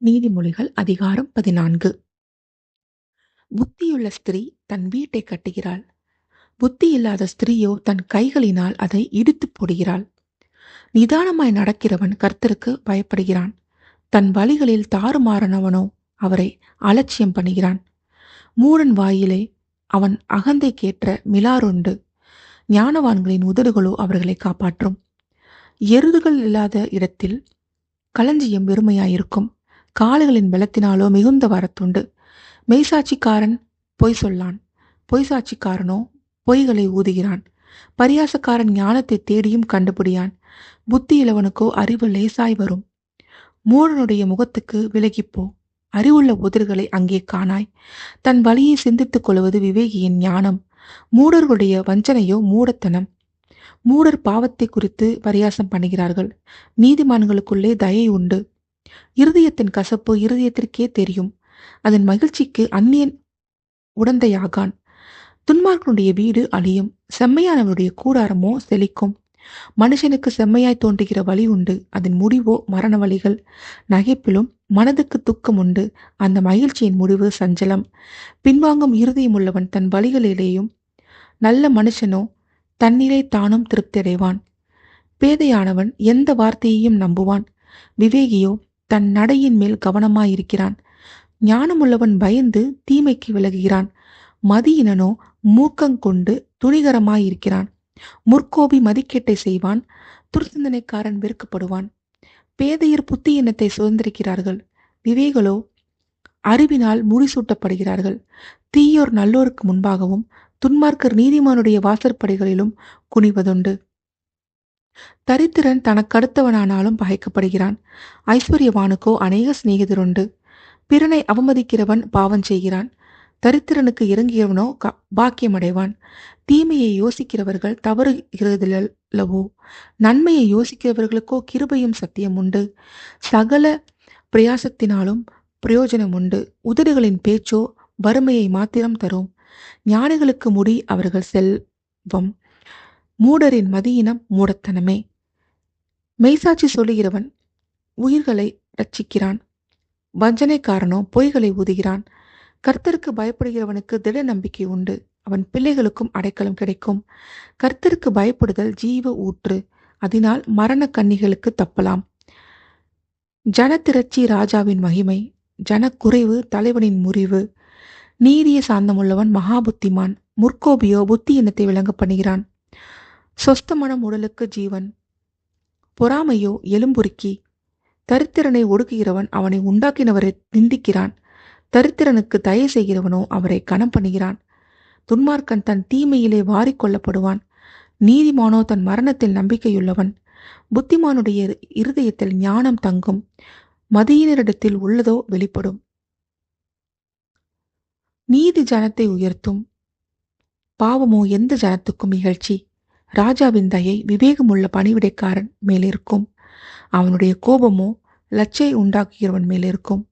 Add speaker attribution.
Speaker 1: நீதிமொழிகள் அதிகாரம் 14. புத்தியுள்ள ஸ்திரீ தன் வீட்டை கட்டுகிறாள். புத்தி இல்லாத ஸ்திரீயோ தன் கைகளினால் அதை இடித்துப் போடுகிறாள். நிதானமாய் நடக்கிறவன் கர்த்தருக்கு பயப்படுகிறான். தன் வழிகளில் தாறுமாறானவனோ அவரை அலட்சியம் பண்ணுகிறான். மூடன் வாயிலே அவன் அகந்தைக்கேற்ற மிலாறுண்டு. ஞானவான்களின் உதடுகளோ அவர்களை காப்பாற்றும். எருதுகள் இல்லாத இடத்தில் களஞ்சியம் வெறுமையாயிருக்கும். காளைகளின் பலத்தினாலோ மிகுந்த வரத்துண்டு. மெய்சாட்சிக்காரன் பொய் சொல்லான். பொய்சாட்சிக்காரனோ பொய்களை ஊதுகிறான். பரியாசக்காரன் ஞானத்தை தேடியும் கண்டுபிடியான். புத்தி இளவனுக்கோ அறிவு லேசாய் வரும். மூடனுடைய முகத்துக்கு விலகிப்போ. அறிவுள்ள உதடுகளை அங்கே காணாய். தன் வழியை சிந்தித்துக் கொள்வது விவேகியின் ஞானம். மூடர்களுடைய வஞ்சனையோ மூடத்தனம். மூடர் பாவத்தை குறித்து பரியாசம் பண்ணுகிறார்கள். நீதிமான்களுக்குள்ளே தயை உண்டு. இருதயத்தின் கசப்பு இருதயத்திற்கே தெரியும். அதன் மகிழ்ச்சிக்கு அந்நியன் உடந்தையாகான். துன்மார்க்கனுடைய வீடு அழியும். செம்மையானவருடைய கூடாரமோ செழிக்கும். மனுஷனுக்கு செம்மையாய் தோன்றுகிற வழி உண்டு. அதன் முடிவோ மரண வழிகள். நகைப்பிலும் மனதுக்கு துக்கம் உண்டு. அந்த மகிழ்ச்சியின் முடிவு சஞ்சலம். பின்வாங்கும் இருதயம் உள்ளவன் தன் வழிகளிலேயும் நல்ல மனுஷனோ தன்னிலே தானும் திருப்தியடைவான். பேதையானவன் எந்த வார்த்தையையும் நம்புவான். விவேகியோ தன் நடையின் மேல் கவனமாயிருக்கிறான். ஞானமுள்ளவன் பயந்து தீமைக்கு விலகுகிறான். மதியினனோ மூர்க்கங்கொண்டு துணிகரமாயிருக்கிறான். முற்கோபி மதிக்கேட்டை செய்வான். துர்சிந்தனைக்காரன் வெறுக்கப்படுவான். பேதையர் புத்தியினத்தை சுதந்திரிக்கிறார்கள். விவேகளோ அறிவினால் முடிசூட்டப்படுகிறார்கள். தீயோர் நல்லோருக்கு முன்பாகவும் துன்மார்க்கர் நீதிமானுடைய வாசற்படைகளிலும் குனிவதுண்டு. தரித்திரன் தனக்கடுத்தவனானாலும் பகைக்கப்படுகிறான். ஐஸ்வர்யவானுக்கோ அநேக சிநேகிதருண்டு. பிறனை அவமதிக்கிறவன் பாவம் செய்கிறான். தரித்திரனுக்கு இறங்குகிறவனோ பாக்கியமடைவான். தீமையை யோசிக்கிறவர்கள் தவறுகிறதில்லவோ. நன்மையை யோசிக்கிறவர்களுக்கோ கிருபையும் சத்தியம் உண்டு. சகல பிரயாசத்தினாலும் பிரயோஜனம் உண்டு. உதடுகளின் பேச்சோ வறுமையை மாத்திரம் தரும். ஞானிகளுக்கு முடி அவர்கள் செல்வம். மூடரின் மதியினம் மூடத்தனமே. மெய்சாட்சி சொல்லுகிறவன் உயிர்களை ரட்சிக்கிறான். வஞ்சனைக்காரனோ பொய்களை ஊதுகிறான். கர்த்தருக்கு பயப்படுகிறவனுக்கு திட நம்பிக்கை உண்டு. அவன் பிள்ளைகளுக்கும் அடைக்கலம் கிடைக்கும். கர்த்தருக்கு பயப்படுதல் ஜீவ ஊற்று. அதனால் மரண கன்னிகளுக்கு தப்பலாம். ஜனத்திரட்சி ராஜாவின் மகிமை. ஜனக்குறைவு தலைவனின் முறிவு. நீதிய சாந்தமுள்ளவன் மகாபுத்திமான். முற்கோபியோ புத்தியினத்தை விளங்க பண்ணுகிறான். சொஸ்தமனம் உடலுக்கு ஜீவன். பொறாமையோ எலும்புருக்கி. தரித்திரனை ஒடுக்குகிறவன் அவனை உண்டாக்கினவரை நிந்திக்கிறான். தரித்திரனுக்கு தயை செய்கிறவனோ அவரை கனம் பண்ணுகிறான். துன்மார்க்கன் தன் தீமையிலே வாரிக்கொள்ளப்படுவான். நீதிமானோ தன் மரணத்தில் நம்பிக்கையுள்ளவன். புத்திமானுடைய இருதயத்தில் ஞானம் தங்கும். மதியினரிடத்தில் உள்ளதோ வெளிப்படும். நீதி ஜனத்தை உயர்த்தும். பாவமோ எந்த ஜனத்துக்கும் இகழ்ச்சி. ராஜாவின் தயை விவேகமுள்ள பணிவிடைக்காரன் மேலிருக்கும். அவனுடைய கோபமோ லச்சை உண்டாக்குகிறவன் மேலிருக்கும்.